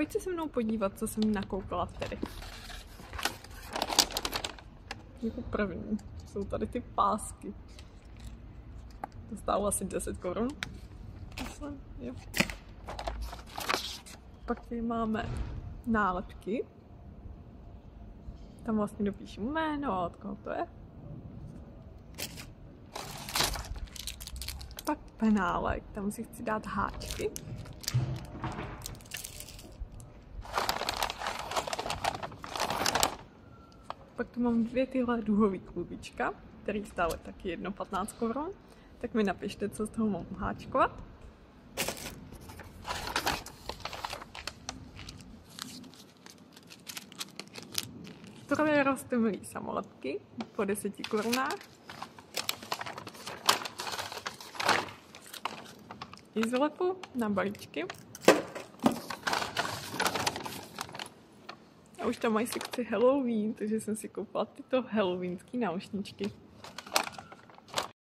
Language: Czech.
pojď se mnou podívat, co jsem nakoukala tady. Jako první jsou tady ty pásky. To stálo asi 10 korun. Myslím, jo. Pak tady máme nálepky. Tam vlastně dopíšu jméno a od koho to je. Pak penálek, tam si chci dát háčky. Pak tu mám 2 tyhle duhový klubička, který stále taky 1,15 korun. Tak mi napište, co z toho mám háčkovat. Tohle rostomilý samolepky po 10 korunách. Izlepu na balíčky. A už tam mají sekci Halloween, takže jsem si koupila tyto halloweenské náušničky.